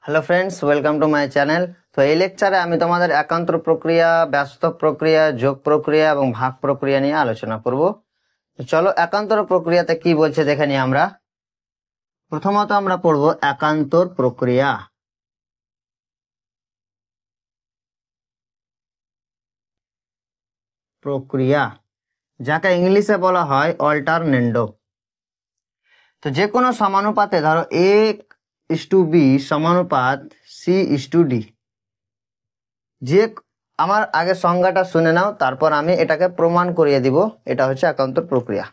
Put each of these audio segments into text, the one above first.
Hello friends, welcome to my channel. তো এই লেকচারে আমি তোমাদের একান্তর প্রক্রিয়া, ব্যস্ত প্রক্রিয়া, যোগ প্রক্রিয়া এবং ভাগ প্রক্রিয়া নিয়ে আলোচনা করব। তো চলো একান্তর প্রক্রিয়াতে কি বলছে দেখে নিই আমরা। প্রথমত আমরা পড়ব একান্তর প্রক্রিয়া। প্রক্রিয়া যাকে ইংলিশে বলা হয় অল্টারনেন্ডো। তো যে কোনো সমানুপাতে ধরো a:b সমানুপাত c:d, যে আমার আগে সংজ্ঞাটা শুনে নাও, তারপর আমি এটাকে প্রমাণ করিয়ে দিব। এটা হচ্ছে একান্তর প্রক্রিয়া।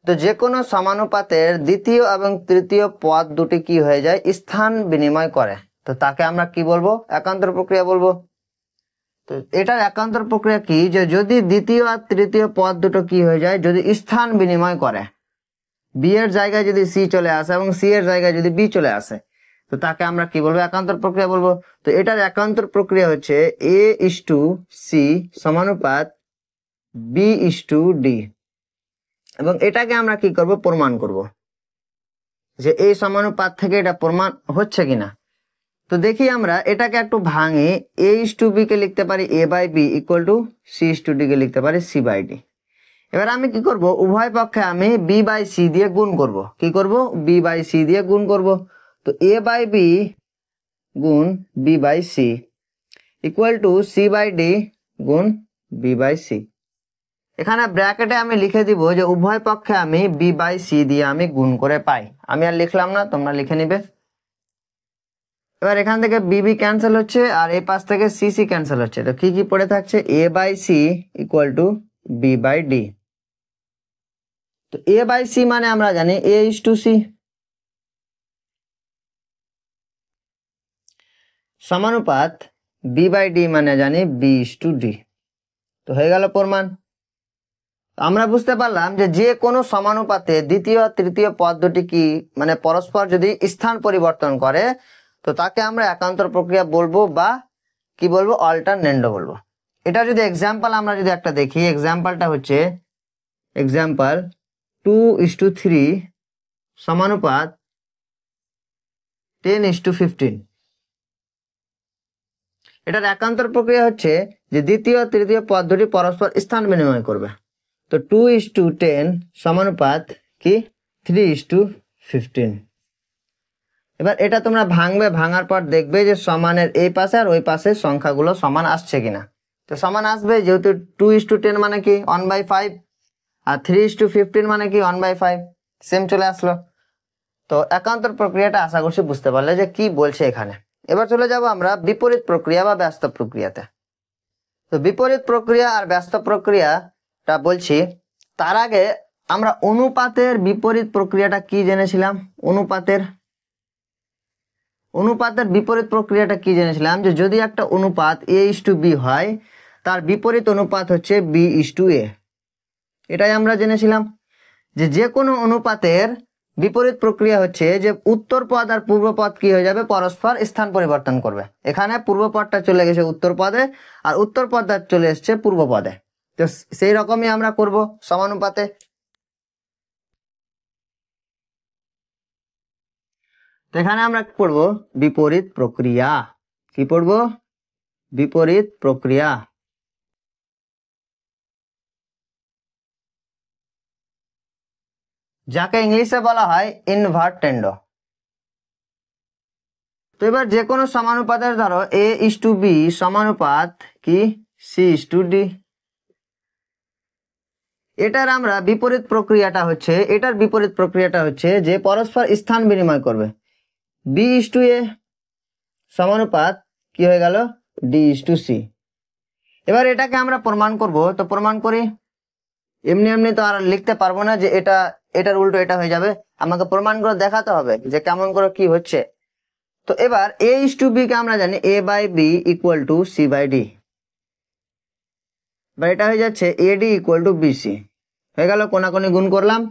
তো যে কোনো সমানুপাতের দ্বিতীয় এবং তৃতীয় পদ দুটি কি হয়ে যায়, স্থান বিনিময় করে, তো তাকে আমরা কি বলবো, একান্তর প্রক্রিয়া বলবো। তো এটার একান্তর প্রক্রিয়া কি, যে যদি দ্বিতীয় আর তৃতীয় পদ দুটো কি হয়ে যায়, যদি স্থান বিনিময় করে, বি এর জায়গায় যদি সি চলে আসে এবং সি এর জায়গায় যদি বি চলে আসে, তো তাকে আমরা কি বলবো, একান্তর প্রক্রিয়া বলবো। তো এটার একান্তর প্রক্রিয়া হচ্ছে a:c সমানুপাত b:d, এবং এটাকে আমরা কি করব, প্রমাণ করব যে এই সমানুপাত থেকে এটা প্রমাণ হচ্ছে কিনা। তো দেখি আমরা এটাকে একটু ভাঙে, a:b কে লিখতে পারি a/b ইকুয়াল টু c:d কে লিখতে পারি c/d। এবার আমি কি করব, উভয় পক্ষে আমি b/c দিয়ে গুণ করব। কি করব, b/c দিয়ে গুণ করব। তো a/b গুণ b/c ইকুয়াল টু c/d গুণ b/c। এখানে ব্র্যাকেটে আমি লিখে দিব যে উভয় পক্ষে আমি b/c দিয়ে আমি গুণ করে পাই। আমি আর লিখলাম না, তোমরা লিখে নিবে। এবার এখান থেকে বিবি ক্যান্সেল হচ্ছে আর এই পাশ থেকে সিসি ক্যান্সেল হচ্ছে, তো কি কি পড়ে থাকছে, a/c ইকুয়াল টু b/d। তো a/c মানে আমরা জানি a:c সমানুপাত b/d মানে জানি b:d। তো হয়ে গেল প্রমাণ। আমরা বুঝতে পারলাম যে যে কোনো সমানুপাতে দ্বিতীয় আর তৃতীয় পদ দুটি কি মানে পরস্পর যদি স্থান পরিবর্তন করে, তো তাকে আমরা একান্তর প্রক্রিয়া বলবো, বা কি বলবো, অল্টারনেন্ডো বলবো। এটা যদি এক্সাম্পল আমরা যদি একটা দেখি, এক্সাম্পলটা হচ্ছে এক্সাম্পল 2:3 সমানুপাত 10:15। এটার একান্তর প্রক্রিয়া হচ্ছে যে দ্বিতীয় তৃতীয় পদ দুটি পরস্পর স্থান বিনিময় করবে। তো 2:10 সমানুপাত কি 3:15। এবার এটা তোমরা ভাঙবে, ভাঙার পর দেখবে যে সমানের এই পাশে আর ওই পাশে সংখ্যাগুলো সমান আসছে কিনা। তো সমান আসবে, যেহেতু 2:10 মানে কি 1/5 আর 3:15 মানে কি 1/5, সেম চলে আসলো। তো একান্তর প্রক্রিয়াটা আশা করছি বুঝতে পারলে যে কি বলছে এখানে। এবার চলে যাব আমরা বিপরীত প্রক্রিয়া বা ব্যস্ত প্রক্রিয়াতে। তো বিপরীত প্রক্রিয়া আর ব্যস্ত প্রক্রিয়াটা বলছি, তার আগে আমরা অনুপাতের বিপরীত প্রক্রিয়াটা কি জেনেছিলাম। অনুপাতের বিপরীত প্রক্রিয়াটা কি জেনেছিলাম, যে যদি একটা অনুপাত a:b হয়, তার বিপরীত অনুপাত হচ্ছে b:a। এটাই আমরা জেনেছিলাম যে যে কোনো অনুপাতের বিপরীত প্রক্রিয়া হচ্ছে যে উত্তর পদ আর পূর্ব পদ কি হয়ে যাবে, পরস্পর স্থান পরিবর্তন করবে। এখানে পূর্ব পদটা চলে গেছে উত্তর পদে আর উত্তর পদটা চলে এসছে পূর্ব পদে। তো সেই রকমই আমরা করব সমানুপাতে। তো এখানে আমরা পড়ব বিপরীত প্রক্রিয়া। কি পড়ব, বিপরীত প্রক্রিয়া। যাকে ইংলিশে বলা হয় ইনভার্টেন্ডো। তো এবার যে কোনো সমানুপাতের ধরো a:b সমানুপাত কি c:d। এটার আমরা বিপরীত প্রক্রিয়াটা হচ্ছে, এটার বিপরীত প্রক্রিয়াটা হচ্ছে যে পরস্পর স্থান বিনিময় করবে। b:a সমানুপাত কি হয়ে গেল d:c। এবার এটাকে আমরা প্রমাণ করব। তো প্রমাণ করি, এমনি এমনি তো আর লিখতে পারবো না যে এটার উল্টো এটা হয়ে যাবে, আমাকে প্রমাণ করে দেখাতে হবে যে কেমন করে কি হচ্ছে। তো এবার a:b কে আমরা জানি a/b ইকুয়াল টু c/d, বা এটা হয়ে যাচ্ছে ad ইকুয়াল টু bc। হয়ে গেল, কোনাকুনি গুণ করলাম।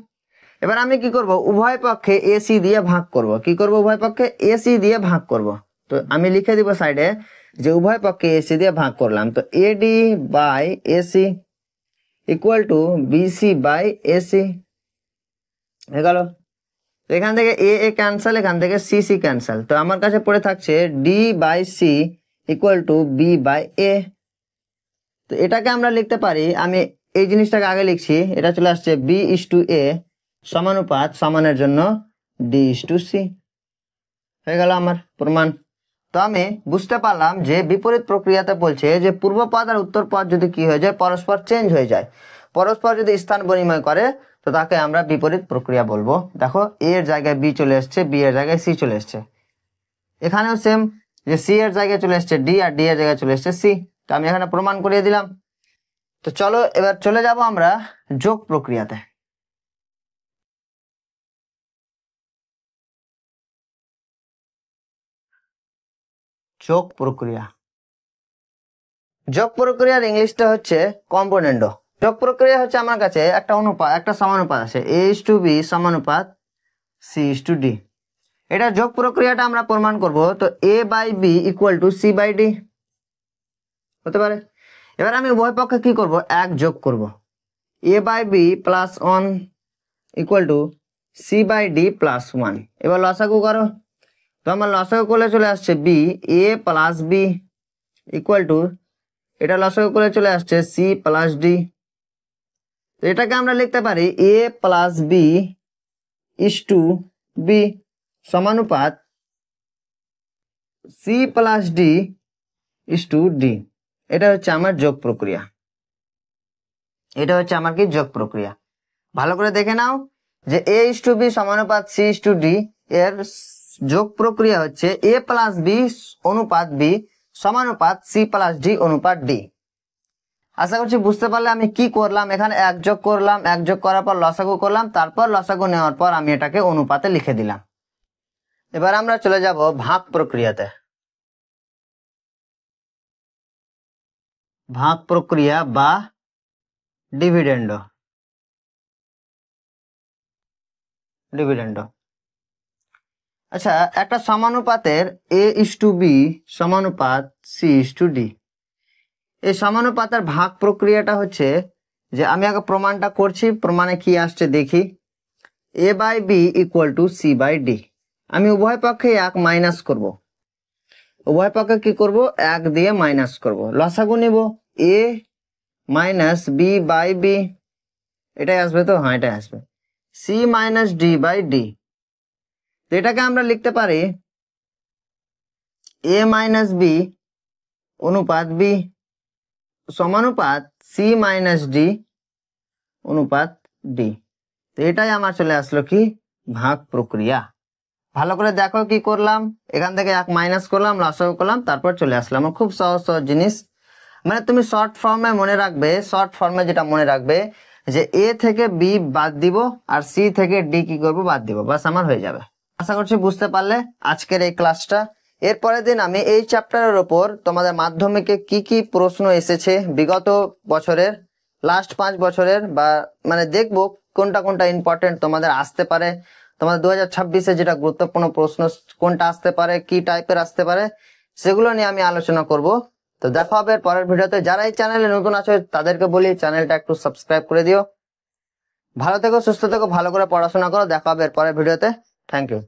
এবার আমি কি করব, উভয় পক্ষে ac দিয়ে ভাগ করব। কি করব, উভয় পক্ষে ac দিয়ে ভাগ করব। তো আমি লিখে দিব সাইডে যে উভয় পক্ষে ac দিয়ে ভাগ করলাম। তো ad by ac equal to bc by ac হয়ে গেল। তো এখান থেকে এ এ ক্যান্সেল, এখান থেকে সি সি ক্যান্সেল। তো আমার কাছে পড়ে থাকছে D by C equal to B by A. তো এটাকে আমরা লিখতে পারি, আমি এই জিনিসটাকে আগে লিখছি, এটা চলে আসছে বি ইস টু এ সমানুপাত সমানের জন্য ডি ইস টু সি। হয়ে গেল আমার প্রমাণ। তো আমি বুঝতে পারলাম যে বিপরীত প্রক্রিয়াতে বলছে যে পূর্ব পদ আর উত্তর পদ যদি কি হয়ে যায়, পরস্পর চেঞ্জ হয়ে যায়, পরস্পর যদি স্থান বিনিময় করে, তো তাকে আমরা বিপরীত প্রক্রিয়া বলবো। দেখো এ এর জায়গায় বি চলে এসছে, বি এর জায়গায় সি চলে এসছে। এখানেও সেম, যে সি এর জায়গায় চলে এসছে ডি আর ডি এর জায়গায় চলে এসছে সি। তো আমি এখানে প্রমাণ করিয়ে দিলাম। তো চলো এবার চলে যাব আমরা যোগ প্রক্রিয়াতে। যোগ প্রক্রিয়া, যোগ প্রক্রিয়ার ইংলিশটা হচ্ছে কম্পোনেন্ডো। যোগ প্রক্রিয়া হচ্ছে আমার কাছে একটা অনুপাত, একটা সমানুপাত আছে এ ইস টু বি সমানুপাত সি ইস টু ডি। এটা যোগ প্রক্রিয়াটা আমরা প্রমাণ করব। তো A by B equal to C by D হতে পারে। এবার আমি উভয় পক্ষে কি করব, এক যোগ করব। A by B plus 1 equal to C by D plus 1। এবার লসাগু করো। তো আমার লসাগু করলে চলে আসছে B A plus B equal to, এটা লসাগু করে চলে আসছে সি প্লাস ডি। এটাকে আমরা লিখতে পারি A plus B is to B সমানুপাত C plus D is to D. এটা হচ্ছে আমার যোগ প্রক্রিয়া। এটা হচ্ছে আমার কি যোগ প্রক্রিয়া। ভালো করে দেখে নাও যে এ ইস টু বি সমানুপাত সি ইস টু ডি এর যোগ প্রক্রিয়া হচ্ছে এ প্লাস বি অনুপাত বি সমানুপাত সি প্লাস ডি অনুপাত ডি। আশা করছি বুঝতে পারলে আমি কি করলাম। এখানে এক যোগ করলাম, এক যোগ করার পর লসাগু করলাম, তারপর লসাগু নেওয়ার পর আমি এটাকে অনুপাতে লিখে দিলাম। এবার আমরা চলে যাব ভাগ প্রক্রিয়াতে। ভাগ প্রক্রিয়া বা ডিভিডেন্ডো। ডিভিডেন্ডো, আচ্ছা, একটা সমানুপাতের এ ইস টু বি সমানুপাত সি ইস টু ডি, এই সমানুপাতের ভাগ প্রক্রিয়াটা হচ্ছে যে আমি আগে প্রমাণটা করছি, প্রমাণে কি আসছে দেখি। A by B equal to C by D. আমি উভয় পক্ষে এক মাইনাস করব, উভয় পক্ষে কি করব, এক দিয়ে মাইনাস করব। লসাগু নিব A minus B by B, এটাই আসবে তো, হ্যাঁ এটাই আসবে, C minus D by D. তো এটাকে আমরা লিখতে পারি এ মাইনাস বি অনুপাত বি সমানুপাত সি মাইনাস ডি অনুপাত ডি। তো এটাই আমার চলে আসলো কি ভাগ প্রক্রিয়া। ভালো করে দেখো কি করলাম, এখান থেকে এক মাইনাস করলাম, লসাগু করলাম, তারপর চলে আসলাম। খুব সহজ সহজ জিনিস, মানে তুমি শর্ট ফর্মে মনে রাখবে। শর্ট ফর্মে যেটা মনে রাখবে যে এ থেকে বি বাদ দিব আর সি থেকে ডি কি করবো, বাদ দিব, বাস আমার হয়ে যাবে। আশা করছি বুঝতে পারলে আজকের এই ক্লাসটা। এরপরের দিন আমি এই চ্যাপ্টারের ওপর তোমাদের মাধ্যমিকে কি কি প্রশ্ন এসেছে বিগত বছরের, লাস্ট 5 বছরের, বা মানে দেখবো কোনটা কোনটা ইম্পর্টেন্ট তোমাদের আসতে পারে, তোমাদের 2026-এ যেটা গুরুত্বপূর্ণ প্রশ্ন কোনটা আসতে পারে, কি টাইপের আসতে পারে, সেগুলো নিয়ে আমি আলোচনা করব। তো দেখা হবে পরের ভিডিওতে। যারা এই চ্যানেলে নতুন আছে তাদেরকে বলি চ্যানেলটা একটু সাবস্ক্রাইব করে দিও। ভালো থেকো, সুস্থ থেকো, ভালো করে পড়াশোনা করো। দেখা হবে পরের ভিডিওতে। Thank you.